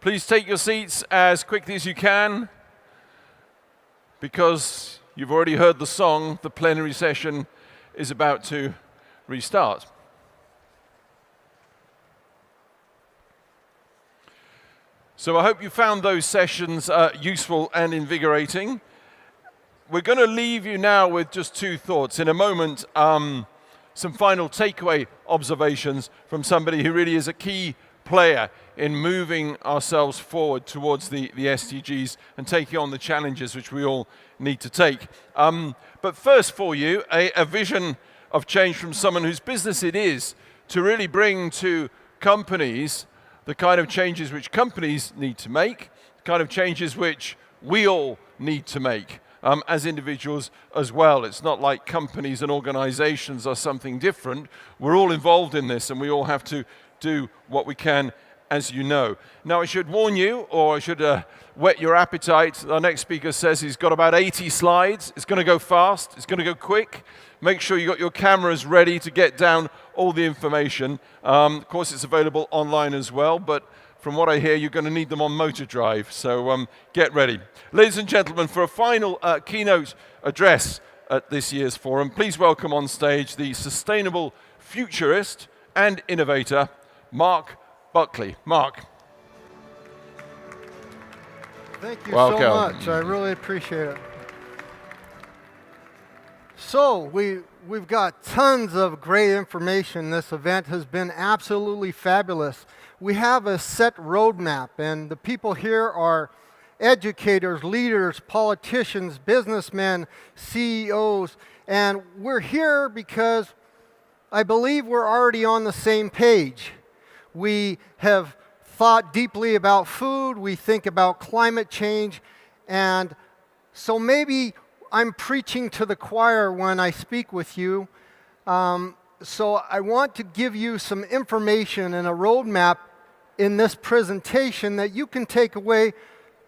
Please take your seats as quickly as you can, because you've already heard the song. The plenary session is about to restart. So I hope you found those sessions useful and invigorating. We're going to leave you now with just two thoughts. In a moment, some final takeaway observations from somebody who really is a key player in moving ourselves forward towards the SDGs and taking on the challenges which we all need to take. But first for you, a vision of change from someone whose business it is to really bring to companies the kind of changes which companies need to make, the kind of changes which we all need to make as individuals as well. It's not like companies and organizations are something different. We're all involved in this, and we all have to do what we can, as you know. Now, I should warn you, or I should whet your appetite. Our next speaker says he's got about 80 slides. It's going to go fast. It's going to go quick. Make sure you got your cameras ready to get down all the information. Of course, it's available online as well, but from what I hear, you're going to need them on motor drive, so get ready. Ladies and gentlemen, for a final keynote address at this year's forum, please welcome on stage the sustainable futurist and innovator, Marc Buckley. Marc. Thank you so much. I really appreciate it. So we've got tons of great information. This event has been absolutely fabulous. We have a set roadmap, and the people here are educators, leaders, politicians, businessmen, CEOs, and we're here because I believe we're already on the same page. We have thought deeply about food, we think about climate change, and so maybe I'm preaching to the choir when I speak with you. So I want to give you some information and a roadmap in this presentation that you can take away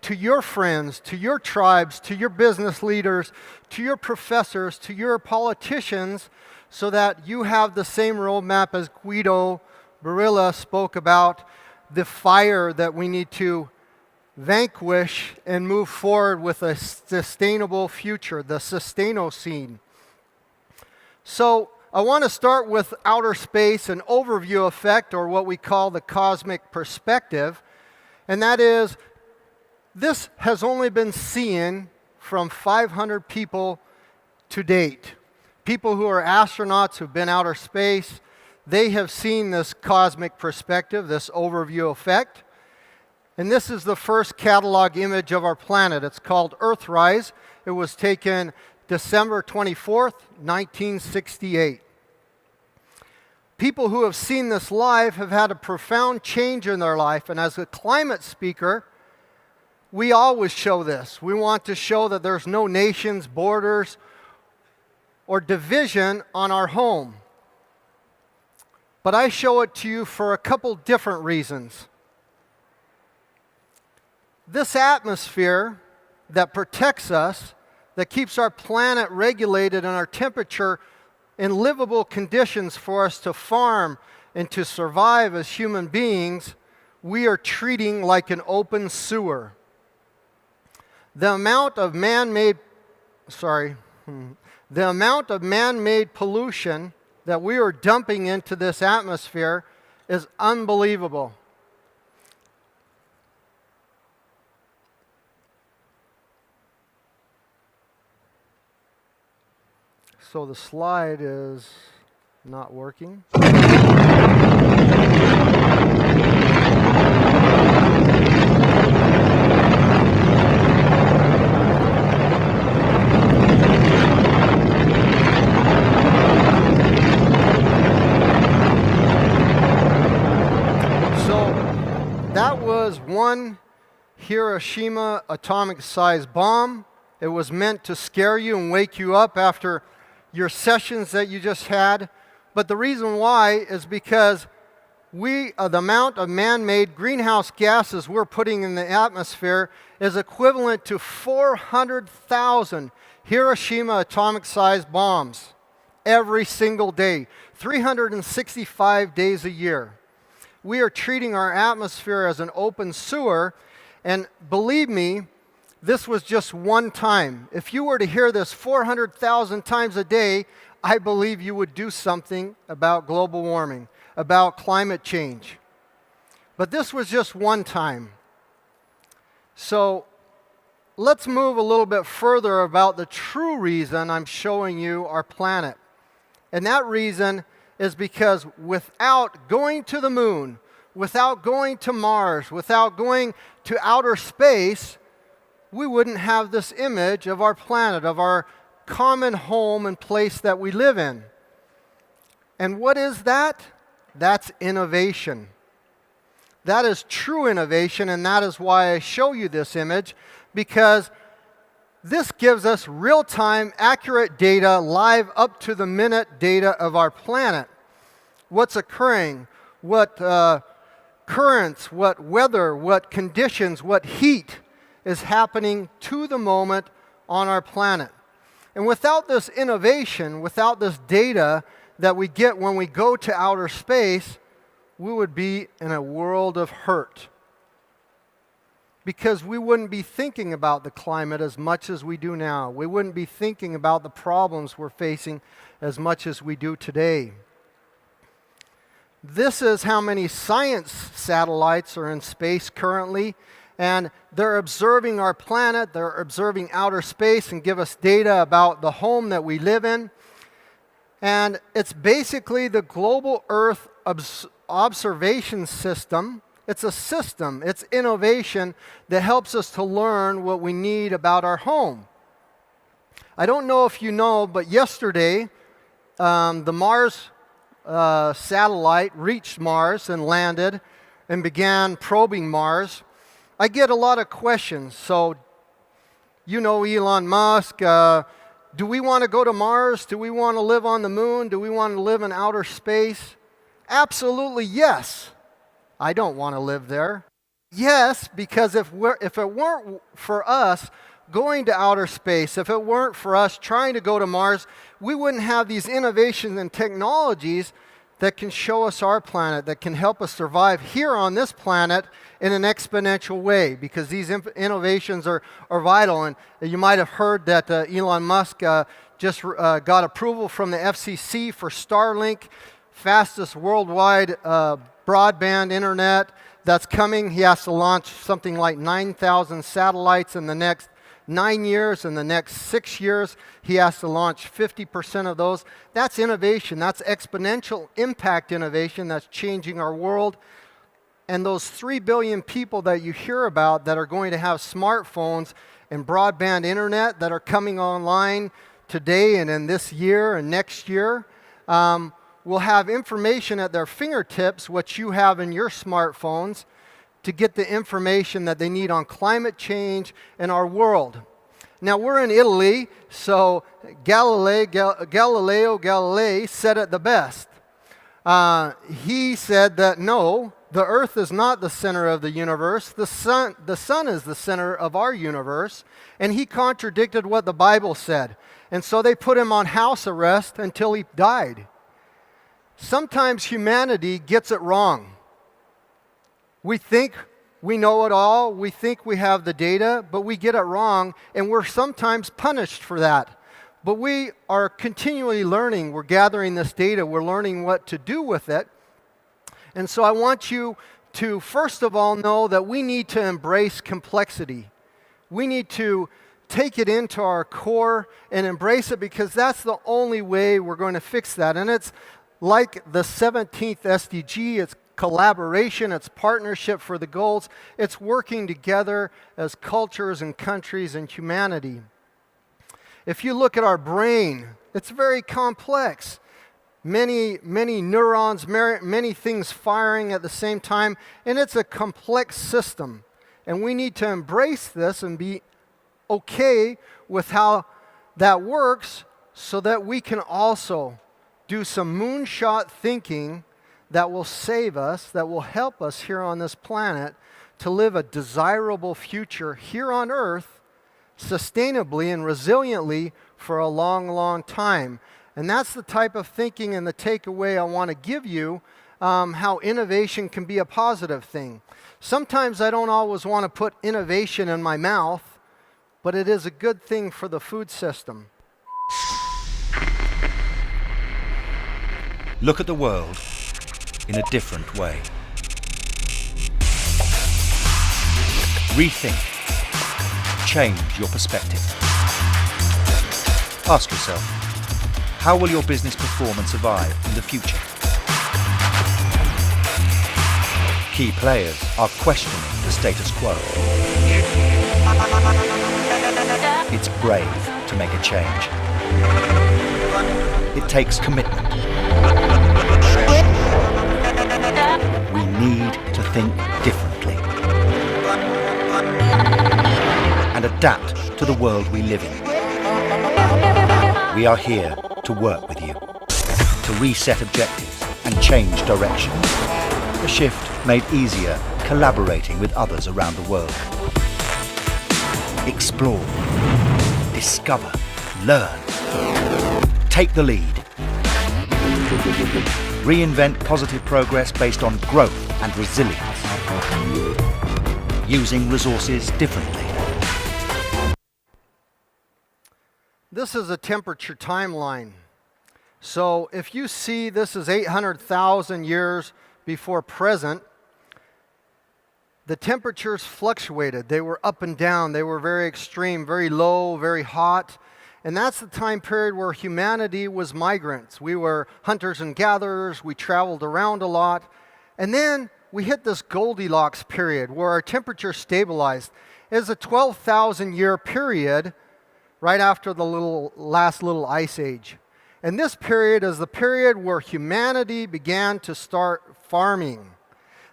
to your friends, to your tribes, to your business leaders, to your professors, to your politicians, so that you have the same roadmap as Guido Barilla spoke about, the fire that we need to vanquish and move forward with a sustainable future, the Sustainocene. So I want to start with outer space, an overview effect, or what we call the cosmic perspective, and that is, this has only been seen from 500 people to date. People who are astronauts who've been outer space, they have seen this cosmic perspective, this overview effect. And this is the first catalog image of our planet. It's called Earthrise. It was taken December 24th, 1968. People who have seen this live have had a profound change in their life. And as a climate speaker, we always show this. We want to show that there's no nations, borders, or division on our home. But I show it to you for a couple different reasons. This atmosphere that protects us, that keeps our planet regulated and our temperature in livable conditions for us to farm and to survive as human beings, we are treating like an open sewer. The amount of man-made pollution that we are dumping into this atmosphere is unbelievable. So the slide is not working. That was one Hiroshima atomic-sized bomb. It was meant to scare you and wake you up after your sessions that you just had. But the reason why is because the amount of man-made greenhouse gases we're putting in the atmosphere is equivalent to 400,000 Hiroshima atomic-sized bombs every single day, 365 days a year. We are treating our atmosphere as an open sewer, and believe me, this was just one time. If you were to hear this 400,000 times a day, I believe you would do something about global warming, about climate change. But this was just one time. So let's move a little bit further about the true reason I'm showing you our planet. And that reason is because without going to the moon, without going to Mars, without going to outer space, we wouldn't have this image of our planet, of our common home and place that we live in. And what is that? That's innovation. That is true innovation, and that is why I show you this image, because this gives us real-time, accurate data, live up-to-the-minute data of our planet. What's occurring, what currents, what weather, what conditions, what heat is happening to the moment on our planet. And without this innovation, without this data that we get when we go to outer space, we would be in a world of hurt. Because we wouldn't be thinking about the climate as much as we do now. We wouldn't be thinking about the problems we're facing as much as we do today. This is how many science satellites are in space currently, and they're observing our planet, they're observing outer space and give us data about the home that we live in. And it's basically the global Earth observation system. It's a system, it's innovation that helps us to learn what we need about our home. I don't know if you know, but yesterday, the Mars satellite reached Mars and landed and began probing Mars. I get a lot of questions. So, you know Elon Musk, do we want to go to Mars? Do we want to live on the moon? Do we want to live in outer space? Absolutely yes. I don't want to live there. Yes, because if it weren't for us going to outer space, if it weren't for us trying to go to Mars, we wouldn't have these innovations and technologies that can show us our planet, that can help us survive here on this planet in an exponential way, because these innovations are vital. And you might have heard that Elon Musk just got approval from the FCC for Starlink, fastest worldwide broadband internet that's coming. He has to launch something like 9,000 satellites in the next 9 years. In the next 6 years, he has to launch 50% of those. That's innovation. That's exponential impact innovation that's changing our world. And those 3 billion people that you hear about that are going to have smartphones and broadband internet that are coming online today and in this year and next year, will have information at their fingertips, what you have in your smartphones, to get the information that they need on climate change and our world. Now, we're in Italy, so Galileo Galilei said it the best. He said that no, the earth is not the center of the universe. The sun is the center of our universe. And he contradicted what the Bible said. And so they put him on house arrest until he died. Sometimes humanity gets it wrong. We think we know it all, we think we have the data, but we get it wrong, and we're sometimes punished for that. But we are continually learning. We're gathering this data. We're learning what to do with it. And so I want you to, first of all, know that we need to embrace complexity. We need to take it into our core and embrace it, because that's the only way we're going to fix that. And it's like the 17th SDG, it's collaboration, it's partnership for the goals. It's working together as cultures and countries and humanity. If you look at our brain, it's very complex. Many neurons, many things firing at the same time, and it's a complex system. And we need to embrace this and be okay with how that works, so that we can also do some moonshot thinking that will save us, that will help us here on this planet to live a desirable future here on Earth, sustainably and resiliently for a long, long time. And that's the type of thinking and the takeaway I want to give you how innovation can be a positive thing. Sometimes I don't always want to put innovation in my mouth, but it is a good thing for the food system. Look at the world in a different way. Rethink. Change your perspective. Ask yourself, how will your business perform and survive in the future? Key players are questioning the status quo. It's brave to make a change. It takes commitment. We need to think differently and adapt to the world we live in. We are here to work with you, to reset objectives and change direction. A shift made easier collaborating with others around the world. Explore, discover, learn. Take the lead. Reinvent positive progress based on growth and resilience. Using resources differently. This is a temperature timeline. So if you see this is 800,000 years before present, the temperatures fluctuated. They were up and down. They were very extreme, very low, very hot. And that's the time period where humanity was migrants. We were hunters and gatherers. We traveled around a lot. And then we hit this Goldilocks period where our temperature stabilized. It's a 12,000 year period right after the last little ice age. And this period is the period where humanity began to start farming.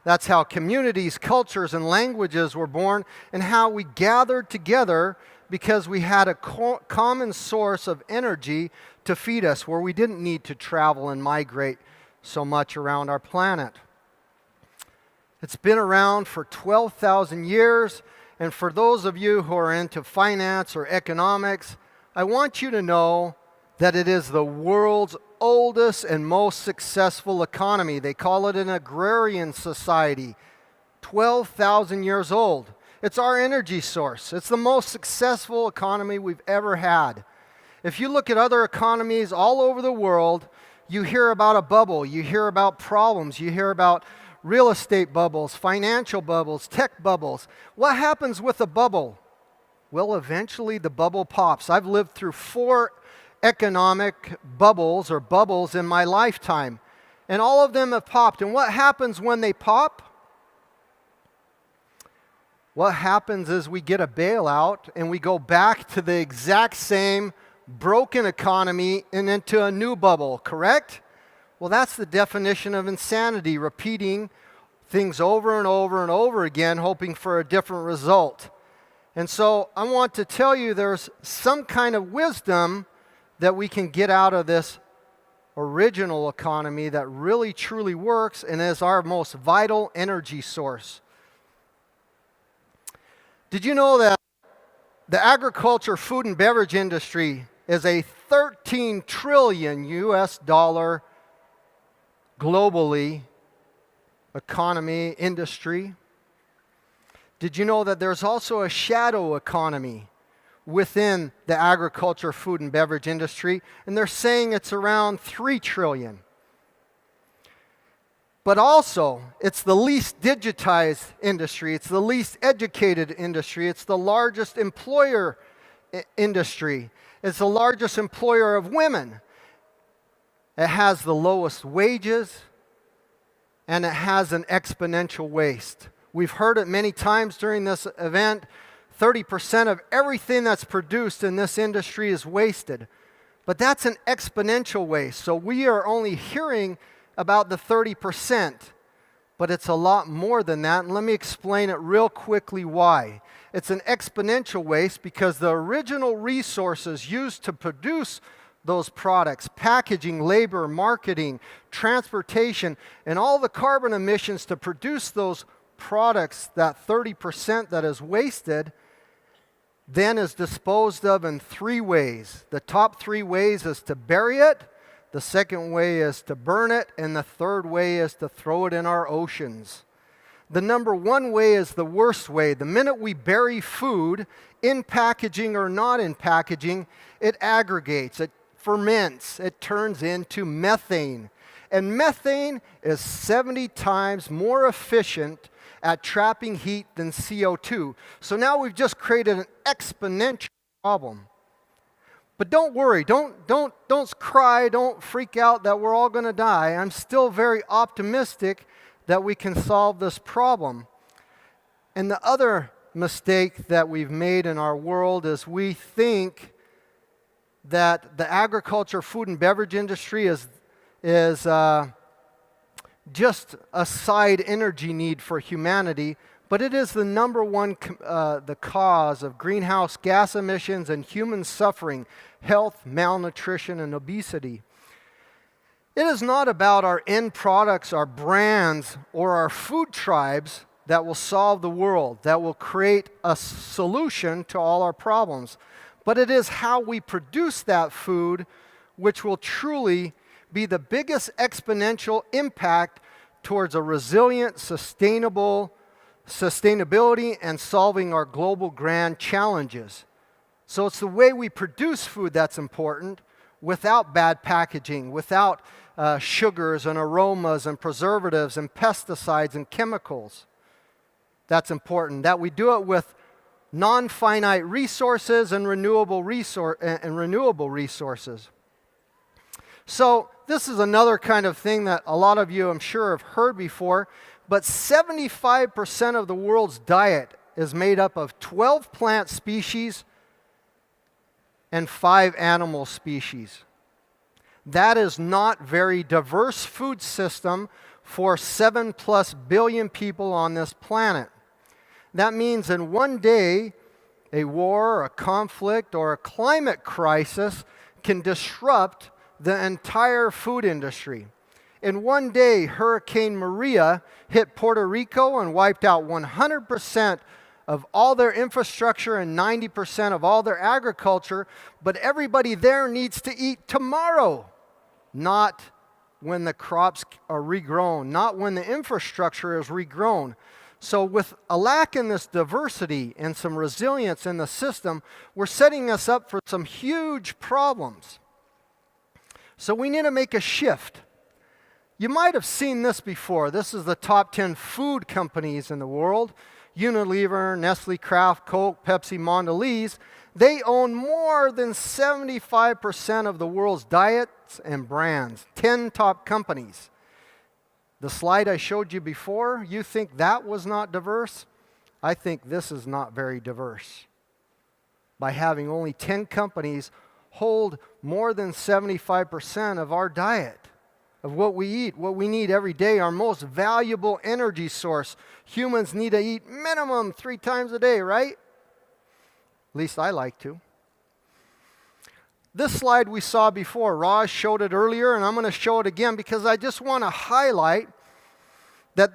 That's how communities, cultures, and languages were born, and how we gathered together because we had a common source of energy to feed us, where we didn't need to travel and migrate so much around our planet. It's been around for 12,000 years, and for those of you who are into finance or economics, I want you to know that it is the world's oldest and most successful economy. They call it an agrarian society, 12,000 years old. It's our energy source. It's the most successful economy we've ever had. If you look at other economies all over the world, you hear about a bubble, you hear about problems, you hear about real estate bubbles, financial bubbles, tech bubbles. What happens with a bubble? Well, eventually the bubble pops. I've lived through 4 economic bubbles or bubbles in my lifetime, and all of them have popped. And what happens when they pop? What happens is we get a bailout and we go back to the exact same broken economy and into a new bubble, correct? Well, that's the definition of insanity, repeating things over and over and over again, hoping for a different result. And so I want to tell you there's some kind of wisdom that we can get out of this original economy that really truly works and is our most vital energy source. Did you know that the agriculture, food, and beverage industry is a 13 trillion US dollar globally economy, industry? Did you know that there's also a shadow economy within the agriculture, food, and beverage industry? And they're saying it's around 3 trillion. But also, it's the least digitized industry. It's the least educated industry. It's the largest employer industry. It's the largest employer of women. It has the lowest wages, and it has an exponential waste. We've heard it many times during this event. 30% of everything that's produced in this industry is wasted. But that's an exponential waste. So we are only hearing about the 30%, but it's a lot more than that. And let me explain it real quickly why. It's an exponential waste because the original resources used to produce those products, packaging, labor, marketing, transportation, and all the carbon emissions to produce those products, that 30% that is wasted, then is disposed of in 3 ways. The top 3 ways is to bury it, The second way is to burn it, and the third way is to throw it in our oceans. The number one way is the worst way. The minute we bury food, in packaging or not in packaging, it aggregates, it ferments, it turns into methane. And methane is 70 times more efficient at trapping heat than CO2. So now we've just created an exponential problem. But don't worry, don't cry, don't freak out that we're all going to die. I'm still very optimistic that we can solve this problem. And the other mistake that we've made in our world is we think that the agriculture, food, and beverage industry is just a side energy need for humanity, but it is the number one the cause of greenhouse gas emissions and human suffering, health, malnutrition, and obesity. It is not about our end products, our brands, or our food tribes that will solve the world, that will create a solution to all our problems. But it is how we produce that food which will truly be the biggest exponential impact towards a resilient, sustainability and solving our global grand challenges. So it's the way we produce food that's important, without bad packaging, without sugars and aromas and preservatives and pesticides and chemicals. That's important. That we do it with non-finite resources and renewable resources. So this is another kind of thing that a lot of you, I'm sure, have heard before, but 75% of the world's diet is made up of 12 plant species and 5 animal species. That is not very diverse food system for 7+ billion people on this planet. That means in one day, a war, a conflict, or a climate crisis can disrupt the entire food industry. In one day, Hurricane Maria hit Puerto Rico and wiped out 100% of all their infrastructure and 90% of all their agriculture, but everybody there needs to eat tomorrow, not when the crops are regrown, not when the infrastructure is regrown. So with a lack in this diversity and some resilience in the system, we're setting us up for some huge problems. So we need to make a shift. You might have seen this before. This is the top 10 food companies in the world. Unilever, Nestle, Kraft, Coke, Pepsi, Mondelez. They own more than 75% of the world's diets and brands. 10 top companies. The slide I showed you before, you think that was not diverse? I think this is not very diverse. By having only 10 companies hold more than 75% of our diet, of what we eat, what we need every day, our most valuable energy source. Humans need to eat minimum 3 times a day, right? At least I like to. This slide we saw before. Raj showed it earlier, and I'm going to show it again because I just want to highlight that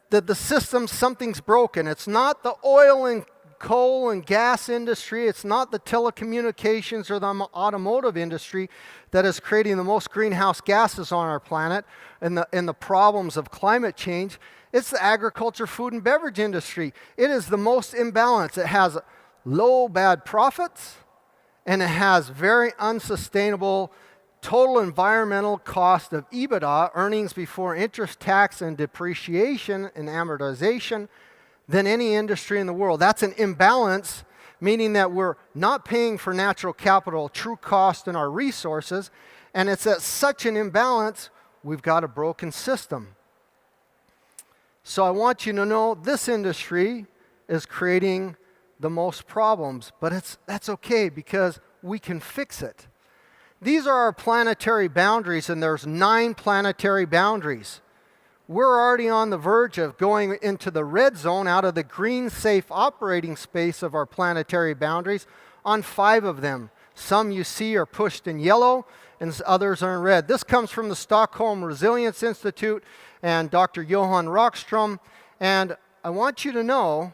the system, something's broken. It's not the oil and coal and gas industry. It's not the telecommunications or the automotive industry that is creating the most greenhouse gases on our planet and the problems of climate change. It's the agriculture, food, and beverage industry. It is the most imbalanced. It has low bad profits, and it has very unsustainable total environmental cost of EBITDA, earnings before interest, tax, and depreciation and amortization, than any industry in the world. That's an imbalance, meaning that we're not paying for natural capital, true cost in our resources, and it's at such an imbalance, we've got a broken system. So I want you to know this industry is creating the most problems, but that's okay because we can fix it. These are our planetary boundaries, and there's 9 planetary boundaries. We're already on the verge of going into the red zone out of the green, safe operating space of our planetary boundaries on 5 of them. Some you see are pushed in yellow, and others are in red. This comes from the Stockholm Resilience Institute and Dr. Johan Rockström, and I want you to know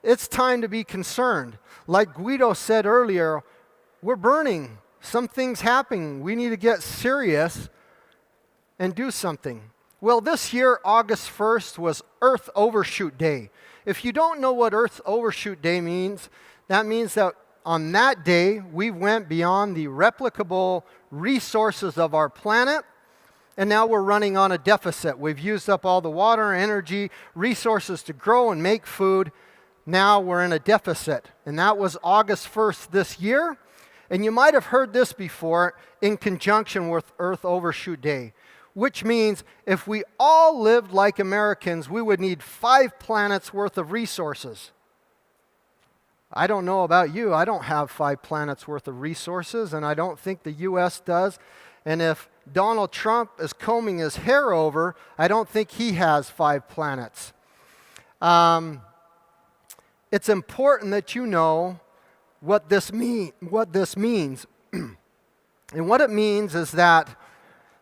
it's time to be concerned. Like Guido said earlier, we're burning. Something's happening. We need to get serious and do something. Well, this year, August 1st, was Earth Overshoot Day. If you don't know what Earth Overshoot Day means, that means that on that day, we went beyond the replicable resources of our planet, and now we're running on a deficit. We've used up all the water, energy, resources to grow and make food. Now we're in a deficit. And that was August 1st this year. And you might have heard this before in conjunction with Earth Overshoot Day, which means if we all lived like Americans, we would need 5 planets worth of resources. I don't know about you. I don't have 5 planets worth of resources, and I don't think the U.S. does. And if Donald Trump is combing his hair over, I don't think he has 5 planets. It's important that you know what this means. And what it means is that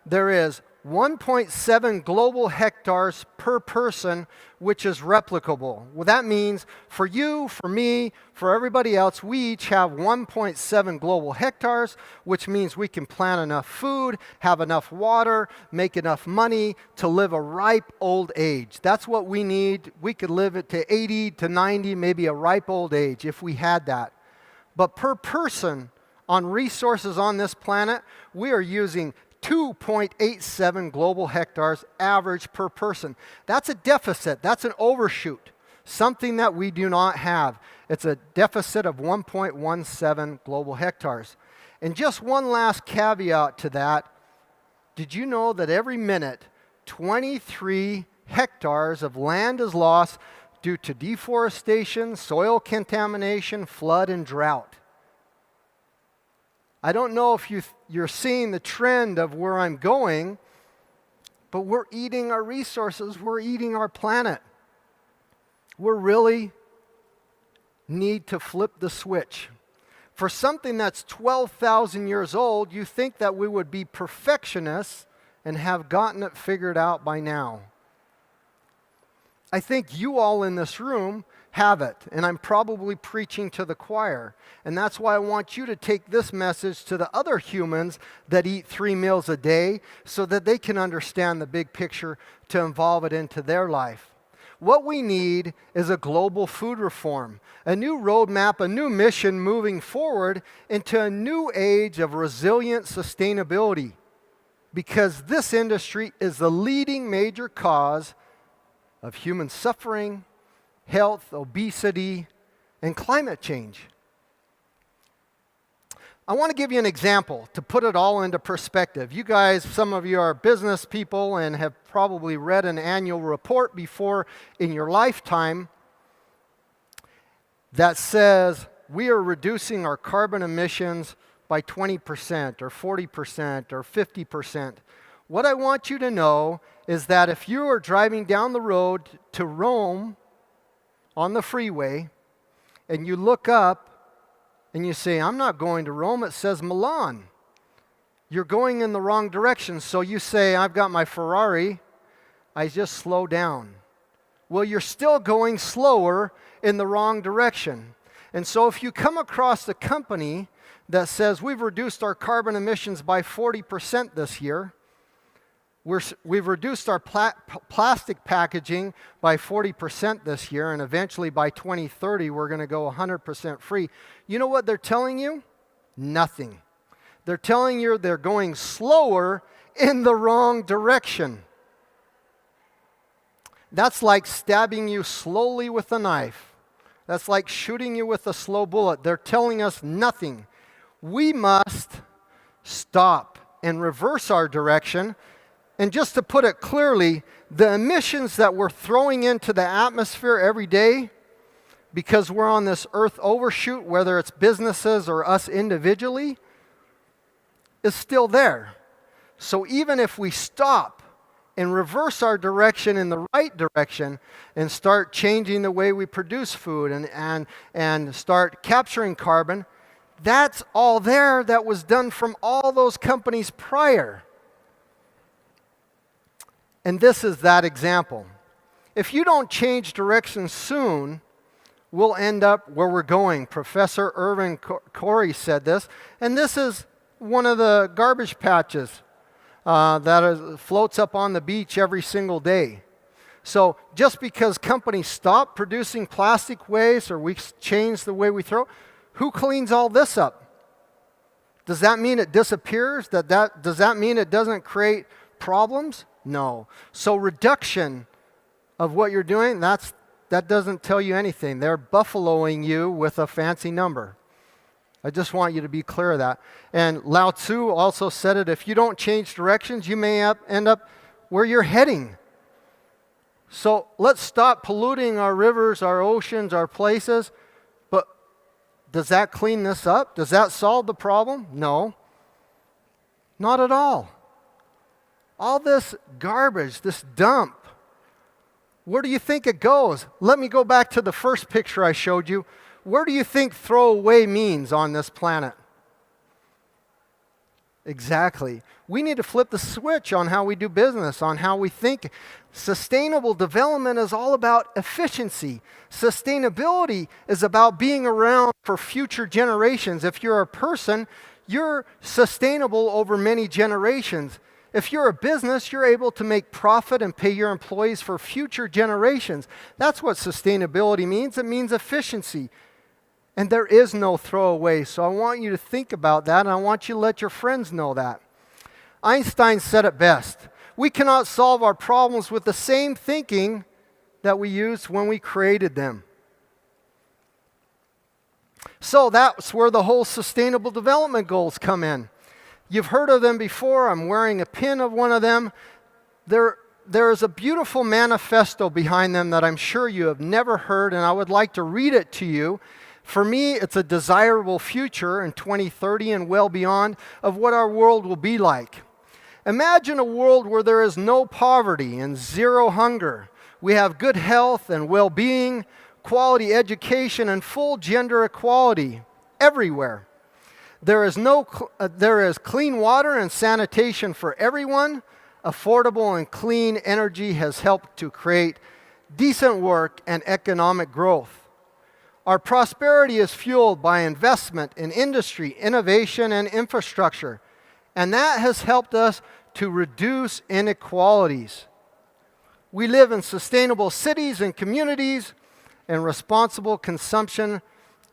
there is 1.7 global hectares per person, which is replicable. Well, that means for you, for me, for everybody else, we each have 1.7 global hectares, which means we can plant enough food, have enough water, make enough money to live a ripe old age. That's what we need. We could live it to 80 to 90, maybe a ripe old age if we had that. But per person on resources on this planet, we are using 2.87 global hectares average per person. That's a deficit. That's an overshoot. Something that we do not have. It's a deficit of 1.17 global hectares. And just one last caveat to that. Did you know that every minute, 23 hectares of land is lost due to deforestation, soil contamination, flood, and drought? I don't know if you're seeing the trend of where I'm going, but we're eating our resources. We're eating our planet. We really need to flip the switch. For something that's 12,000 years old, you think that we would be perfectionists and have gotten it figured out by now. I think you all in this room have it, and I'm probably preaching to the choir. And that's why I want you to take this message to the other humans that eat 3 meals a day so that they can understand the big picture to involve it into their life. What we need is a global food reform, a new roadmap, a new mission moving forward into a new age of resilient sustainability, because this industry is the leading major cause of human suffering, health, obesity, and climate change. I want to give you an example to put it all into perspective. You guys, some of you are business people and have probably read an annual report before in your lifetime that says we are reducing our carbon emissions by 20% or 40% or 50%. What I want you to know is that if you are driving down the road to Rome on the freeway, and you look up and you say, I'm not going to Rome, it says Milan. You're going in the wrong direction. So you say, I've got my Ferrari, I just slow down. Well, you're still going slower in the wrong direction. And so if you come across a company that says we've reduced our carbon emissions by 40% this year, we've reduced our plastic packaging by 40% this year, and eventually by 2030 we're going to go 100% free. You know what they're telling you? Nothing. They're telling you they're going slower in the wrong direction. That's like stabbing you slowly with a knife. That's like shooting you with a slow bullet. They're telling us nothing. We must stop and reverse our direction. And just to put it clearly, the emissions that we're throwing into the atmosphere every day, because we're on this Earth overshoot, whether it's businesses or us individually, is still there. So even if we stop and reverse our direction in the right direction and start changing the way we produce food and start capturing carbon, that's all there that was done from all those companies prior. And this is that example. If you don't change direction soon, we'll end up where we're going. Professor Irvin Corey said this, and this is one of the garbage patches. floats up on the beach every single day. So just because companies stop producing plastic waste or we change the way we throw, who cleans all this up? Does that mean it disappears? Does that mean it doesn't create problems? No. So reduction of what you're doing, that doesn't tell you anything. They're buffaloing you with a fancy number. I just want you to be clear of that. And Lao Tzu also said it, if you don't change directions, you may end up where you're heading. So let's stop polluting our rivers, our oceans, our places. But does that clean this up? Does that solve the problem? No. Not at all. All this garbage, this dump, where do you think it goes? Let me go back to the first picture I showed you. Where do you think throw away means on this planet? Exactly. We need to flip the switch on how we do business, on how we think. Sustainable development is all about efficiency. Sustainability is about being around for future generations. If you're a person, you're sustainable over many generations. If you're a business, you're able to make profit and pay your employees for future generations. That's what sustainability means. It means efficiency. And there is no throwaway. So I want you to think about that, and I want you to let your friends know that. Einstein said it best. We cannot solve our problems with the same thinking that we used when we created them. So that's where the whole Sustainable Development Goals come in. You've heard of them before. I'm wearing a pin of one of them. There is a beautiful manifesto behind them that I'm sure you have never heard, and I would like to read it to you. For me, it's a desirable future in 2030 and well beyond of what our world will be like. Imagine a world where there is no poverty and zero hunger. We have good health and well-being, quality education, and full gender equality everywhere. There is clean water and sanitation for everyone. Affordable and clean energy has helped to create decent work and economic growth. Our prosperity is fueled by investment in industry, innovation, and infrastructure, and that has helped us to reduce inequalities. We live in sustainable cities and communities, and responsible consumption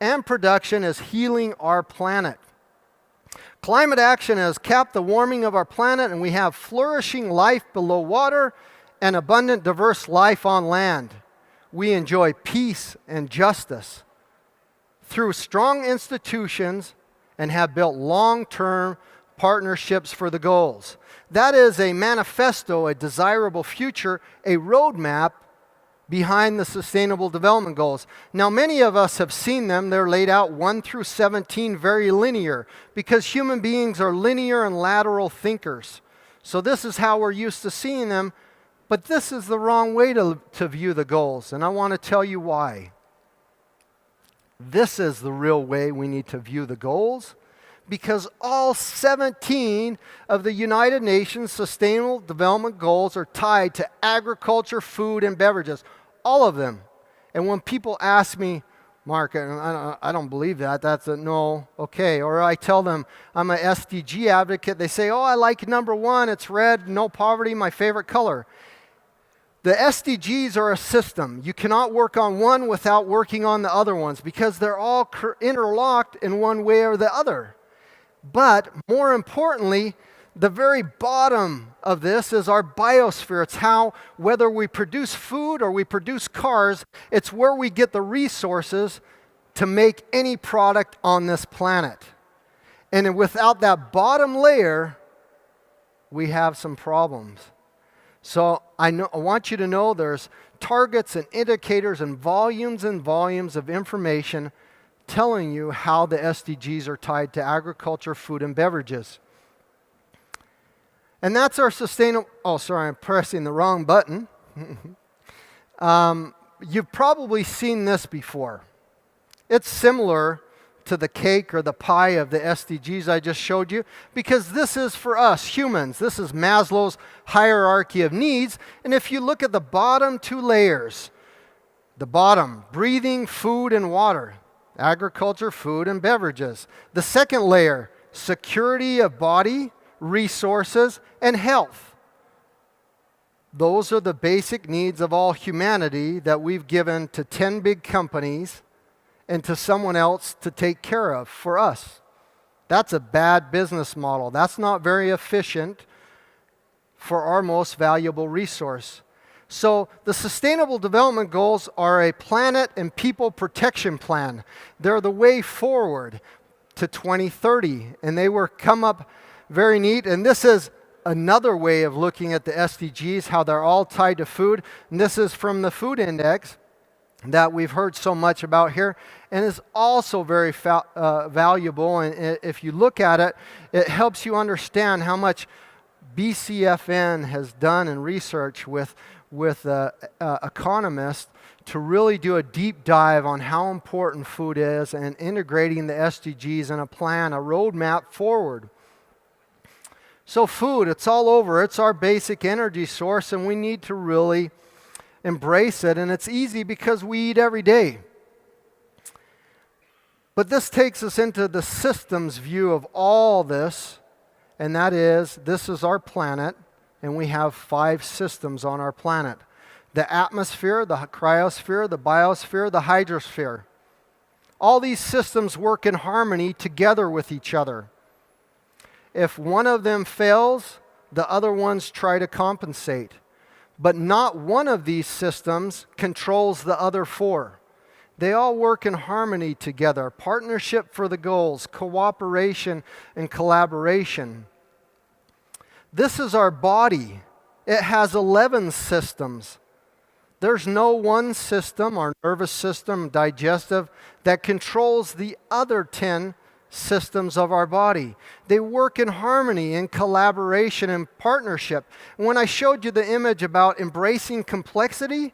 and production is healing our planet. Climate action has capped the warming of our planet, and we have flourishing life below water and abundant, diverse life on land. We enjoy peace and justice through strong institutions and have built long-term partnerships for the goals. That is a manifesto, a desirable future, a roadmap behind the Sustainable Development Goals. Now, many of us have seen them. They're laid out 1 through 17, very linear, because human beings are linear and lateral thinkers. So this is how we're used to seeing them, but this is the wrong way to view the goals, and I want to tell you why. This is the real way we need to view the goals, because all 17 of the United Nations Sustainable Development Goals are tied to agriculture, food, and beverages. All of them. And when people ask me, Mark, I don't believe that. That's a no, okay. Or I tell them I'm an SDG advocate. They say, oh, I like number 1. It's red, no poverty, my favorite color. The SDGs are a system. You cannot work on one without working on the other ones because they're all interlocked in one way or the other. But more importantly, the very bottom of this is our biosphere. It's how, whether we produce food or we produce cars, it's where we get the resources to make any product on this planet. And without that bottom layer, we have some problems. So I want you to know there's targets and indicators and volumes of information telling you how the SDGs are tied to agriculture, food, and beverages. And that's our sustainable... Oh, sorry, I'm pressing the wrong button. You've probably seen this before. It's similar to the cake or the pie of the SDGs I just showed you, because this is for us humans. This is Maslow's hierarchy of needs. And if you look at the bottom 2 layers, the bottom, breathing, food, and water. Agriculture, food, and beverages. The second layer, security of body, resources, and health. Those are the basic needs of all humanity that we've given to 10 big companies and to someone else to take care of for us. That's a bad business model. That's not very efficient for our most valuable resource. So the Sustainable Development Goals are a planet and people protection plan. They're the way forward to 2030, and they were come up very neat. And this is another way of looking at the SDGs, how they're all tied to food. And this is from the Food Index that we've heard so much about here, and is also very valuable. And if you look at it, it helps you understand how much BCFN has done in research with economists to really do a deep dive on how important food is and integrating the SDGs in a plan, a roadmap forward. So food, it's all over. It's our basic energy source, and we need to really embrace it. And it's easy because we eat every day. But this takes us into the systems view of all this, and that is, this is our planet, and we have 5 systems on our planet. The atmosphere, the cryosphere, the biosphere, the hydrosphere. All these systems work in harmony together with each other. If one of them fails, the other ones try to compensate. But not one of these systems controls the other 4. They all work in harmony together. Partnership for the goals, cooperation and collaboration. This is our body. It has 11 systems. There's no one system, our nervous system, digestive, that controls the other 10 systems of our body. They work in harmony, in collaboration, and partnership. When I showed you the image about embracing complexity,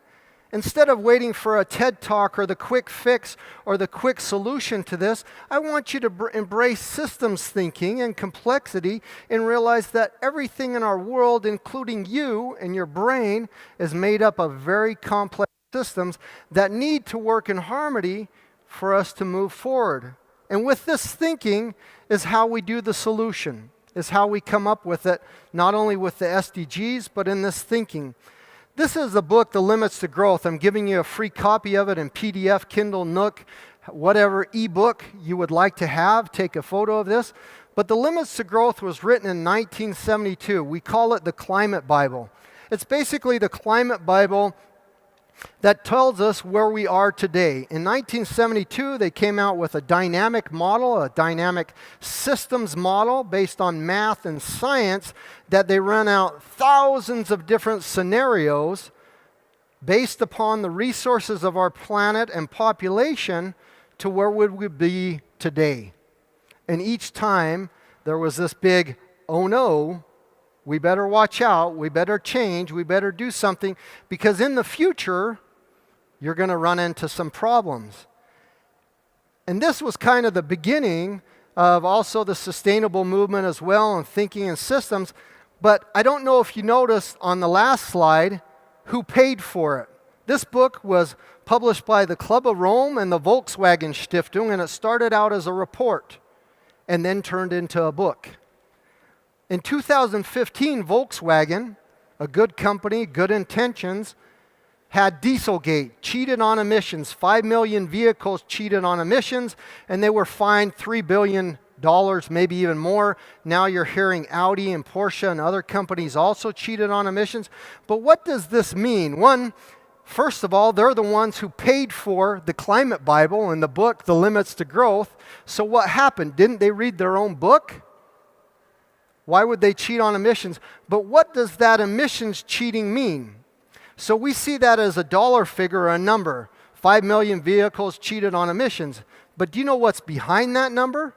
instead of waiting for a TED Talk or the quick fix or the quick solution to this, I want you to embrace systems thinking and complexity and realize that everything in our world, including you and your brain, is made up of very complex systems that need to work in harmony for us to move forward. And with this thinking is how we do the solution, is how we come up with it, not only with the SDGs, but in this thinking. This is the book, The Limits to Growth. I'm giving you a free copy of it in PDF, Kindle, Nook, whatever ebook you would like to have. Take a photo of this. But The Limits to Growth was written in 1972. We call it the Climate Bible. It's basically the Climate Bible that tells us where we are today. In 1972, they came out with a dynamic model, a dynamic systems model based on math and science, that they run out thousands of different scenarios based upon the resources of our planet and population to where would we be today. And each time there was this big, oh no, we better watch out, we better change, we better do something, because in the future, you're going to run into some problems. And this was kind of the beginning of also the sustainable movement as well, and thinking in systems. But I don't know if you noticed on the last slide who paid for it. This book was published by the Club of Rome and the Volkswagen Stiftung, and it started out as a report and then turned into a book. In 2015, Volkswagen, a good company, good intentions, had Dieselgate, cheated on emissions. 5 million vehicles cheated on emissions, and they were fined $3 billion, maybe even more. Now you're hearing Audi and Porsche and other companies also cheated on emissions. But what does this mean? One, first of all, they're the ones who paid for the Climate Bible and the book, The Limits to Growth. So what happened? Didn't they read their own book? Why would they cheat on emissions? But what does that emissions cheating mean? So we see that as a dollar figure or a number. 5 million vehicles cheated on emissions. But do you know what's behind that number?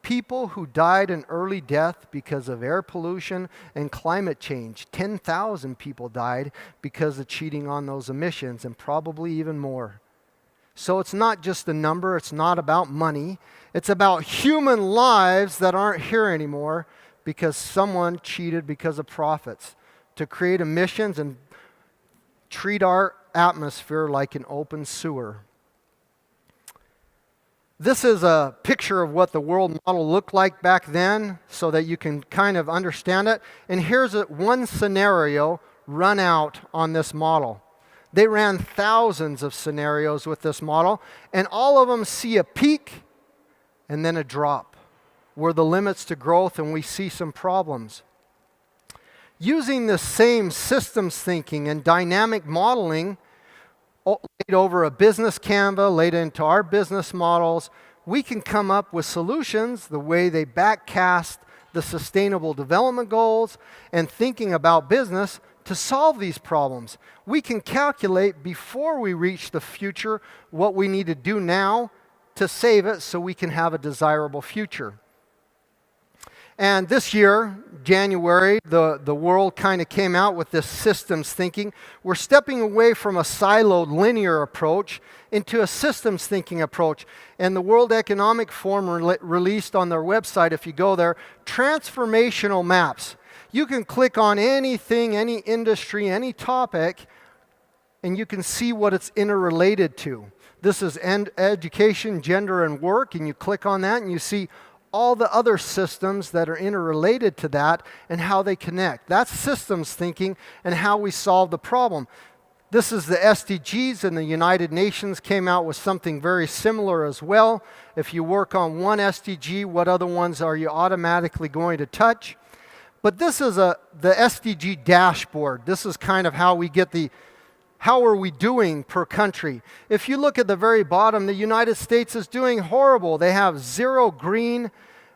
People who died an early death because of air pollution and climate change. 10,000 people died because of cheating on those emissions, and probably even more. So it's not just a number, it's not about money. It's about human lives that aren't here anymore because someone cheated because of profits to create emissions and treat our atmosphere like an open sewer. This is a picture of what the world model looked like back then so that you can kind of understand it. And here's one scenario run out on this model. They ran thousands of scenarios with this model, and all of them see a peak and then a drop, where the limits to growth, and we see some problems. Using the same systems thinking and dynamic modeling laid over a business Canva, laid into our business models, we can come up with solutions the way they backcast the Sustainable Development Goals and thinking about business to solve these problems. We can calculate before we reach the future what we need to do now to save it so we can have a desirable future. And this year, January, the world kind of came out with this systems thinking. We're stepping away from a siloed linear approach into a systems thinking approach. And the World Economic Forum released on their website, if you go there, transformational maps. You can click on anything, any industry, any topic, and you can see what it's interrelated to. This is education, gender, and work, and you click on that and you see all the other systems that are interrelated to that and how they connect. That's systems thinking and how we solve the problem. This is the SDGs, and the United Nations came out with something very similar as well. If you work on one SDG, what other ones are you automatically going to touch? But this is the SDG dashboard. This is kind of how we get how are we doing per country. If you look at the very bottom, the United States is doing horrible. They have 0 green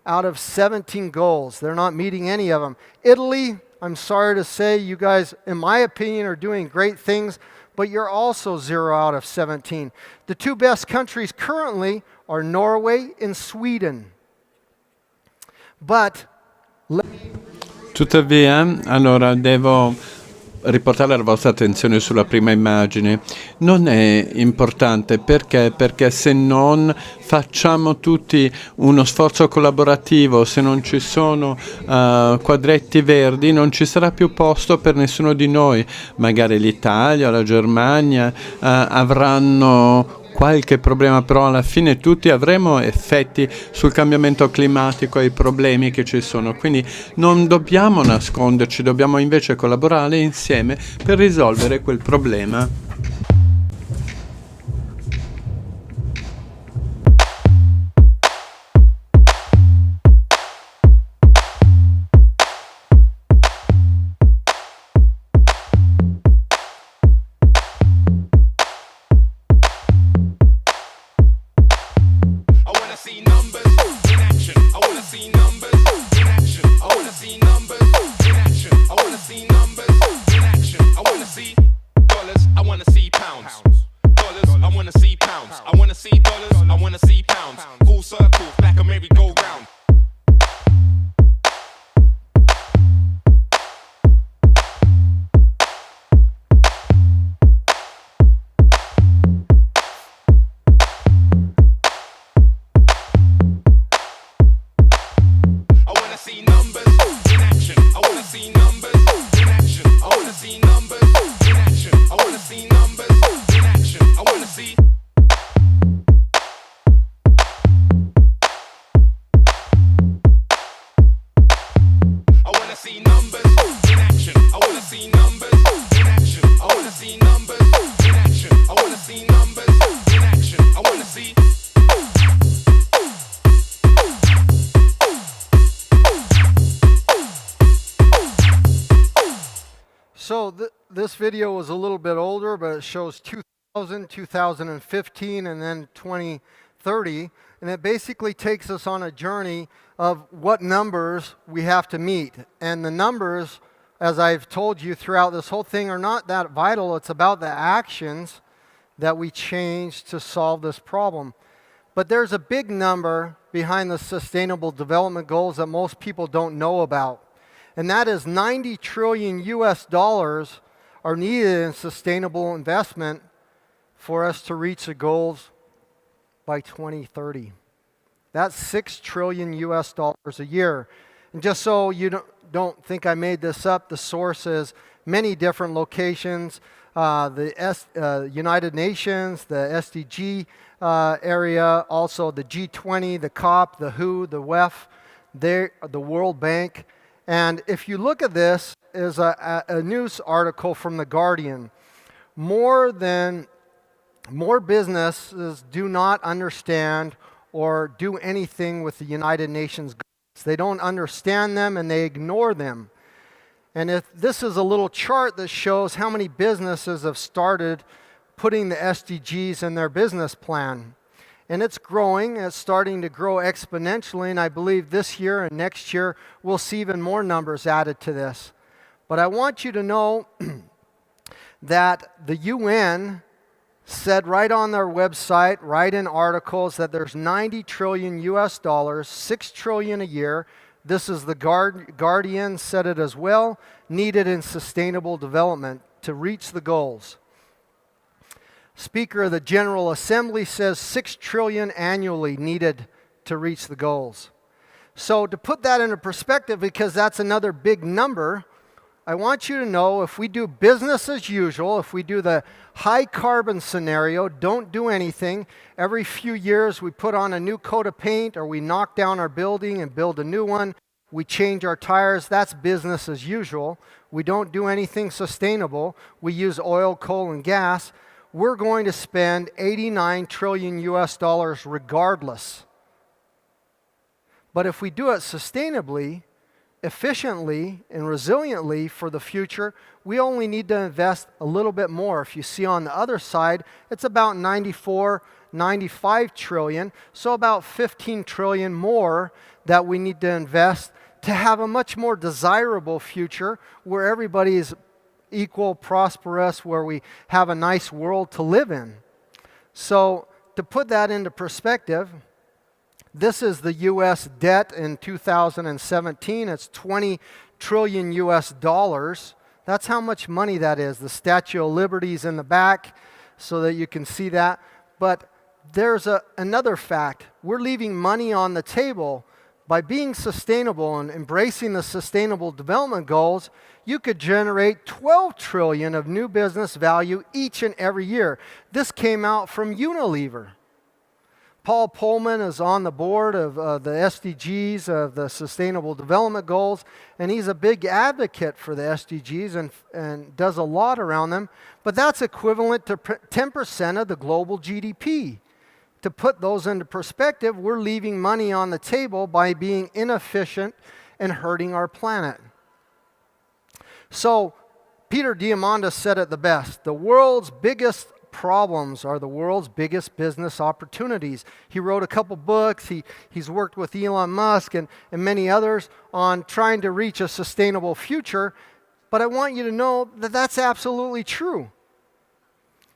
out of 17 goals. They're not meeting any of them. Italy, I'm sorry to say, you guys, in my opinion, are doing great things, but you're also 0 out of 17. The 2 best countries currently are Norway and Sweden. But Tuttavia, allora devo riportare la vostra attenzione sulla prima immagine. Non è importante perché se non facciamo tutti uno sforzo collaborativo, se non ci sono quadretti verdi, non ci sarà più posto per nessuno di noi. Magari l'Italia o la Germania avranno qualche problema, però alla fine tutti avremo effetti sul cambiamento climatico e i problemi che ci sono. Quindi non dobbiamo nasconderci, dobbiamo invece collaborare insieme per risolvere quel problema. So this video was a little bit older, but it shows 2000, 2015, and then 2030. And it basically takes us on a journey of what numbers we have to meet. And the numbers, as I've told you throughout this whole thing, are not that vital. It's about the actions that we change to solve this problem. But there's a big number behind the Sustainable Development Goals that most people don't know about. And that is 90 trillion US dollars are needed in sustainable investment for us to reach the goals by 2030. That's 6 trillion US dollars a year. And just so you don't think I made this up, the source is many different locations. the United Nations, the SDG area, also the G20, the COP, the WHO, the WEF, the World Bank. And if you look at this, is a news article from The Guardian. More businesses do not understand or do anything with the United Nations goals. They don't understand them and they ignore them. And if this is a little chart that shows how many businesses have started putting the SDGs in their business plan. And it's growing, it's starting to grow exponentially, and I believe this year and next year we'll see even more numbers added to this. But I want you to know that the UN said right on their website, right in articles, that there's 90 trillion US dollars, 6 trillion a year. This is the Guardian said it as well, needed in sustainable development to reach the goals. Speaker of the General Assembly says 6 trillion annually needed to reach the goals. So to put that into perspective, because that's another big number, I want you to know if we do business as usual, if we do the high carbon scenario, don't do anything, every few years we put on a new coat of paint or we knock down our building and build a new one, we change our tires, that's business as usual. We don't do anything sustainable. We use oil, coal, and gas. We're going to spend 89 trillion US dollars regardless. But if we do it sustainably, efficiently, and resiliently for the future, we only need to invest a little bit more. If you see on the other side, it's about 95 trillion, so about 15 trillion more that we need to invest to have a much more desirable future where everybody is equal, prosperous, where we have a nice world to live in. So to put that into perspective, this is the U.S. debt in 2017. It's 20 trillion US dollars. That's how much money that is. The Statue of Liberty is in the back so that you can see that. But there's another fact. We're leaving money on the table. By being sustainable and embracing the Sustainable Development Goals, you could generate 12 trillion of new business value each and every year. This came out from Unilever. Paul Pullman is on the board of the SDGs, of the Sustainable Development Goals, and he's a big advocate for the SDGs and does a lot around them. But that's equivalent to 10% of the global GDP. To put those into perspective, we're leaving money on the table by being inefficient and hurting our planet. So, Peter Diamandis said it the best. The world's biggest problems are the world's biggest business opportunities. He wrote a couple books. He's worked with Elon Musk and many others on trying to reach a sustainable future. But I want you to know that that's absolutely true.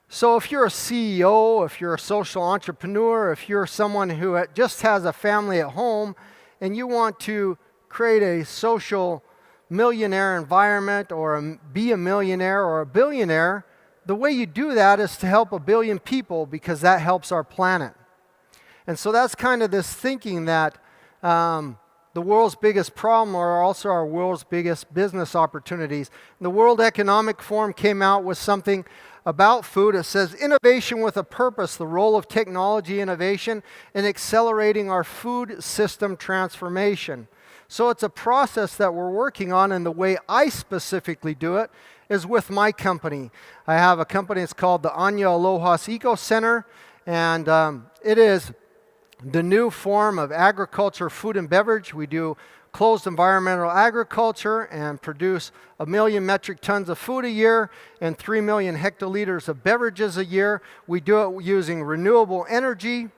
So if you're a CEO, if you're a social entrepreneur, if you're someone who just has a family at home and you want to create a social millionaire environment or be a millionaire or a billionaire, the way you do that is to help 1 billion people because that helps our planet. And so that's kind of this thinking that the world's biggest problem are also our world's biggest business opportunities. The World Economic Forum came out with something about food. It says, innovation with a purpose, the role of technology innovation in accelerating our food system transformation. So it's a process that we're working on, and the way I specifically do it is with my company. I have a company, it's called the Anya Aloha's Eco Center, and it is the new form of agriculture, food and beverage. We do closed environmental agriculture and produce 1 million metric tons of food a year and 3 million hectoliters of beverages a year. We do it using renewable energy,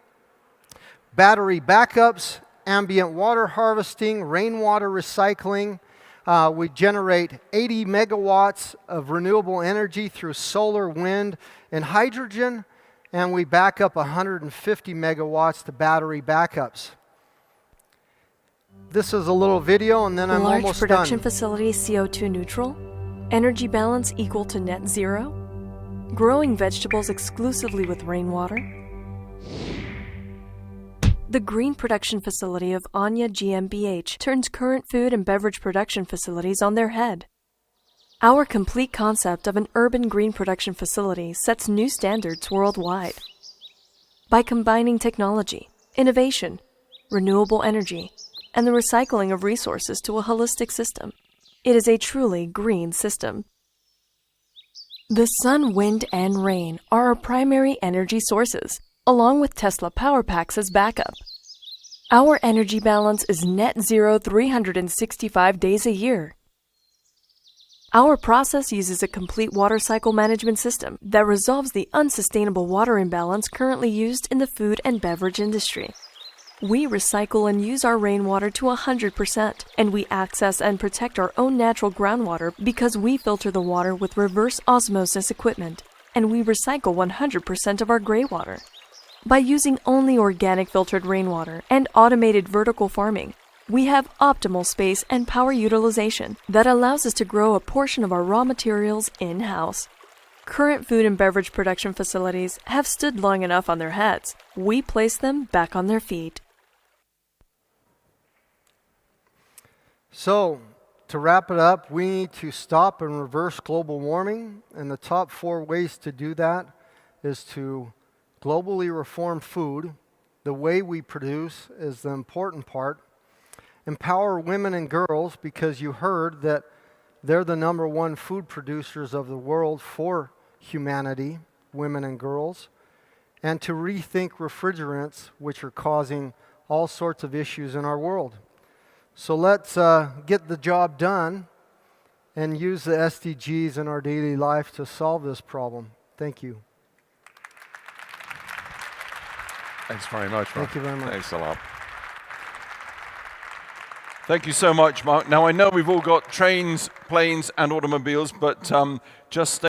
battery backups, ambient water harvesting, rainwater recycling. We generate 80 megawatts of renewable energy through solar, wind, and hydrogen, and we back up 150 megawatts to battery backups. This is a little video, and then I'm almost done. Large production facilities CO2 neutral, energy balance equal to net zero, growing vegetables exclusively with rainwater. The green production facility of Anya GmbH turns current food and beverage production facilities on their head. Our complete concept of an urban green production facility sets new standards worldwide. By combining technology, innovation, renewable energy, and the recycling of resources to a holistic system, it is a truly green system. The sun, wind, and rain are our primary energy sources, along with Tesla power packs as backup. Our energy balance is net zero 365 days a year. Our process uses a complete water cycle management system that resolves the unsustainable water imbalance currently used in the food and beverage industry. We recycle and use our rainwater to 100%, and we access and protect our own natural groundwater because we filter the water with reverse osmosis equipment, and we recycle 100% of our gray water. By using only organic filtered rainwater and automated vertical farming, we have optimal space and power utilization that allows us to grow a portion of our raw materials in-house. Current food and beverage production facilities have stood long enough on their heads. We place them back on their feet. So, to wrap it up, we need to stop and reverse global warming, and the top 4 ways to do that is to globally reform food. The way we produce is the important part. Empower women and girls, because you heard that they're the #1 food producers of the world for humanity, women and girls. And to rethink refrigerants, which are causing all sorts of issues in our world. So let's get the job done and use the SDGs in our daily life to solve this problem. Thank you. Thanks very much, Mark. Thank you very much. Thanks a lot. Thank you so much, Mark. Now, I know we've all got trains, planes, and automobiles, but just stay